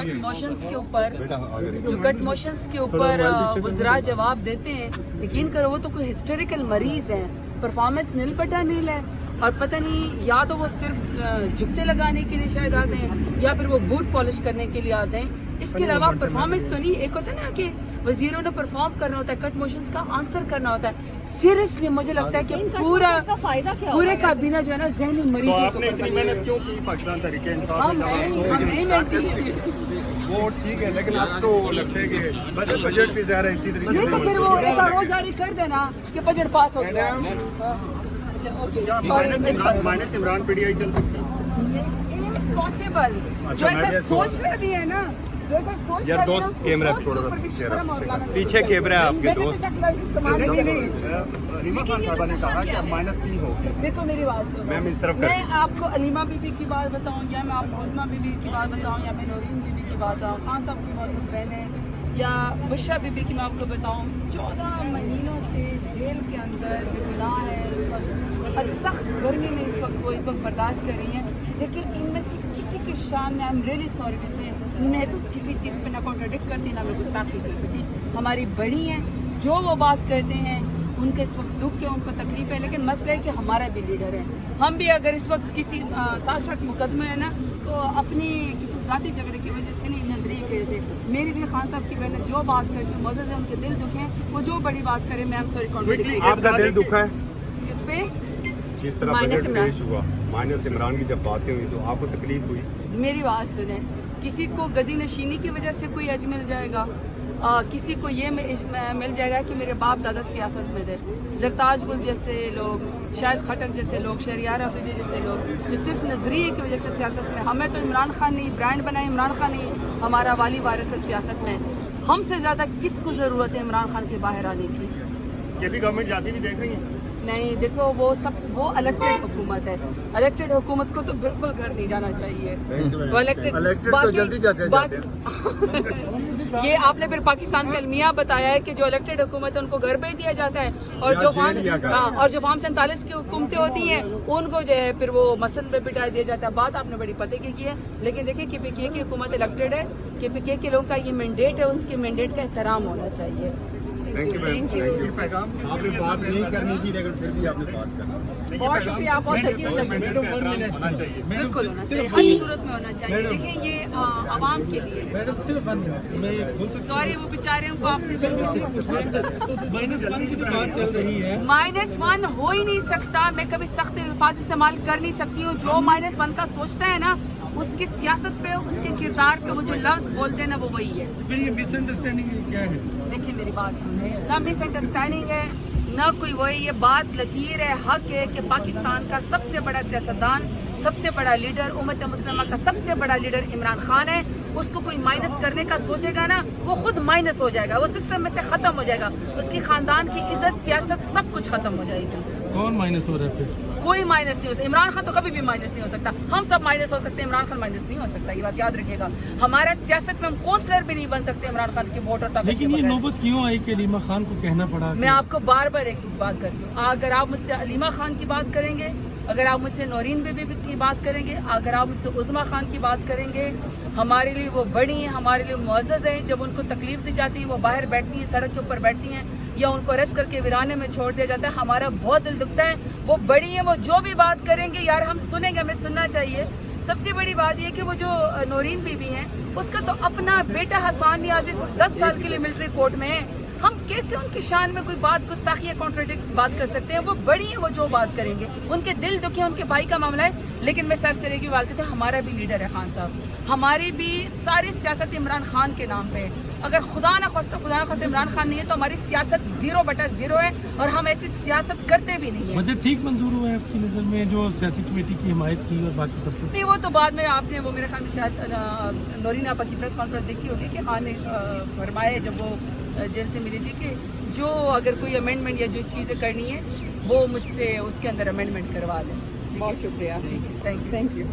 Cut motions के ऊपर वज़रा जवाब देते हैं, यकीन करो वो तो कोई हिस्टोरिकल मरीज है, परफॉर्मेंस नील बटा नील है और पता नहीं या तो वो सिर्फ जुत्ते लगाने के लिए शायद आते हैं या फिर वो बूट पॉलिश करने के लिए आते हैं। इसके अलावा परफॉर्मेंस तो नहीं। एक होता है ना कि वजीरों ने परफॉर्म करना होता है, कट मोशंस का आंसर करना होता है। सीरियसली मुझे लगता है कि पूरे काबीना जो है ना जहनी मरीज तो आपने इतनी मेहनत क्यों की पाकिस्तान तहरीके इंसाफ वो ठीक है, लेकिन अब तो लगता है कि बजट भी ज़्यादा इसी तरीके नहीं, तो फिर वो ऐसा रोज जारी कर देना कि बजट पास हो गया। माइनस इमरान पीडीआई चल सकती है पॉसिबल, जो ऐसा सोच रहे भी है ना, जो ऐसा सोच यार दोस्त कैमरा छोड़ो, पीछे कैमरा है आपके दोस्त। रीमा खान साहबा ने कहा कि अब माइनस नहीं हो। देखो मेरी बात सुनो, मैम इस तरफ मैं आपको अलीमा बीबी की बात बताऊं या मैं आपको उज़मा बीबी की बात बताऊं या मैं नौरीन बीबी की बात बताऊं, खान साहब की मौजूद बहनें या बुशरा बीबी की मैं आपको बताऊं, 14 महीनों से जेल के अंदर बेगुनाह है इस वक्त और सख्त गर्मी में इस वक्त बर्दाश्त कर रही हैं। लेकिन इनमें से किसी की शान में I am really sorry to say मैं तो किसी चीज़ पे ना कॉन्ट्राडिक्ट करती ना मैं गुस्ताखी कर सकी। हमारी बड़ी हैं, जो वो बात करते हैं उनके इस वक्त दुख है, उनको तकलीफ है, लेकिन मसला है कि हमारा भी लीडर है। हम भी अगर इस वक्त किसी 60 मुकदमे है ना तो अपनी किसी ज़ाती झगड़े की वजह से नहीं, नजरिए की वजह से मेरी भी खान साहब की बहन जो बात करती है मौजूद है, उनके दिल दुखे हैं, वो जो बड़ी बात करे मैं सॉरी कॉन्ट्राडिक्ट। आपका दिल दुखा है जिस पे जिस तरह बजट पेश हुआ, माइनस इमरान की जब बातें हुई तो आपको तकलीफ हुई? मेरी बात सुने, किसी को गदी नशीनी की वजह से कोई अज मिल जाएगा, किसी को ये मिल जाएगा कि मेरे बाप दादा सियासत में थे, जरताज गुल जैसे लोग, शायद खटक जैसे लोग, शहरियार अफरीदी जैसे लोग, ये सिर्फ नजरिए की वजह से सियासत में। हमें तो इमरान खान ने ब्रांड बनाया, इमरान खान ही हमारा वाली वारिस है सियासत में। हमसे ज़्यादा किसको ज़रूरत है इमरान खान के बाहर आने की? ये भी गवर्नमेंट जाती नहीं देख रही है। नहीं, देखो वो इलेक्टेड हुकूमत है, इलेक्टेड हुकूमत को तो बिल्कुल घर नहीं जाना चाहिए। वो इलेक्टेड तो जल्दी जाते हैं। ये आपने फिर पाकिस्तान का अलमिया बताया है कि जो इलेक्टेड हुकूमत है उनको घर भेज दिया जाता है और जो फार्म 47 की हुकूमतें होती हैं उनको जो है फिर वो मसन पे बिठा दिया जाता है। बात आपने बड़ी पते की है, लेकिन देखिए KPK की हुकूमत इलेक्टेड है, KPK के लोगों का ये मैंडेट है, उनके मैंडेट का एहतराम होना चाहिए। Thank you. आपने बात नहीं करनी थी लेकिन फिर भी आपने बात करना। बहुत शुक्रिया, आप बहुत यकीन लगे, बिल्कुल होना चाहिए, हर सूरत में होना चाहिए। देखिए ये आवाम के लिए, सॉरी वो बेचारे उनको आपने -1 की जो बात चल रही है, -1 हो ही नहीं सकता। मैं कभी सख्त अल्फाज इस्तेमाल कर नहीं सकती हूँ। जो -1 का सोचता है ना उसकी सियासत पे, उसके किरदार पे वो जो लफ्ज बोलते हैं ना वो वही है। फिर ये मिसअंडरस्टैंडिंग क्या है? देखिए मेरी बात सुनिए, ना मिसअंडरस्टैंडिंग है ना कोई वही, ये बात लकीर है, हक है कि पाकिस्तान का सबसे बड़ा सियासतदान, सबसे बड़ा लीडर, उम्मत मुस्लिमा का सबसे बड़ा लीडर इमरान खान है। उसको कोई माइनस करने का सोचेगा ना वो खुद माइनस हो जाएगा, वो सिस्टम में से खत्म हो जाएगा, उसकी खानदान की इज्जत, सियासत सब कुछ खत्म हो जाएगी। कौन माइनस हो रहा है फिर? कोई माइनस नहीं हो सकता। इमरान खान तो कभी भी माइनस नहीं हो सकता। हम सब माइनस हो सकते हैं, इमरान खान माइनस नहीं हो सकता, ये बात याद रखिएगा। हमारा सियासत में हम काउंसलर भी नहीं बन सकते इमरान खान के वोटर तक। लेकिन ये नौबत क्यों आई कि अलीमा खान को कहना पड़ा? मैं आपको बार बार एक बात करती हूँ, अगर आप मुझसे अलीमा खान की बात करेंगे, अगर आप मुझसे नौरीन बीबी की बात करेंगे, अगर आप मुझसे उज़मा खान की बात करेंगे, हमारे लिए वो बड़ी हैं, हमारे लिए मुअज़्ज़ज़ हैं। जब उनको तकलीफ दी जाती है वो बाहर बैठती हैं, सड़क के ऊपर बैठती हैं या उनको अरेस्ट करके वीराने में छोड़ दिया जाता है, हमारा बहुत दिल दुखता है। वो बड़ी हैं, वो जो भी बात करेंगे यार हम सुनेंगे, हमें सुनना चाहिए। सबसे बड़ी बात ये कि वो जो नौरीन बीबी हैं उसका तो अपना बेटा हसान नियाज़ी 10 साल के लिए मिलिट्री कोर्ट में है। हम कैसे उनकी शान में कोई बात गुस्ताखी या कॉन्ट्राडिक्ट बात कर सकते हैं? वो बड़ी है, वो जो बात करेंगे, उनके दिल दुखे, उनके भाई का मामला है। लेकिन मैं सर सिरे की बात करती हूँ, हमारा भी लीडर है खान साहब, हमारी भी सारी सियासत इमरान खान के नाम पे है। अगर खुदा ना खास्ता इमरान खान नहीं है तो हमारी सियासत 0/0 है और हम ऐसी सियासत करते भी नहीं है। बजट ठीक मंजूर हुआ है आपकी नज़र में, जो सियासी कमेटी की हिमायत की और बाकी सब कुछ? नहीं, वो तो बाद में आपने वो मेरे ख्याल में शायद नौरीन आपा की प्रेस कॉन्फ्रेंस देखी होगी कि खान ने फरमाया जब वो जेल से मिली थी कि जो अगर कोई अमेंडमेंट या जो चीज़ें करनी है वो मुझसे उसके अंदर अमेंडमेंट करवा दें। बहुत शुक्रिया, थैंक यू।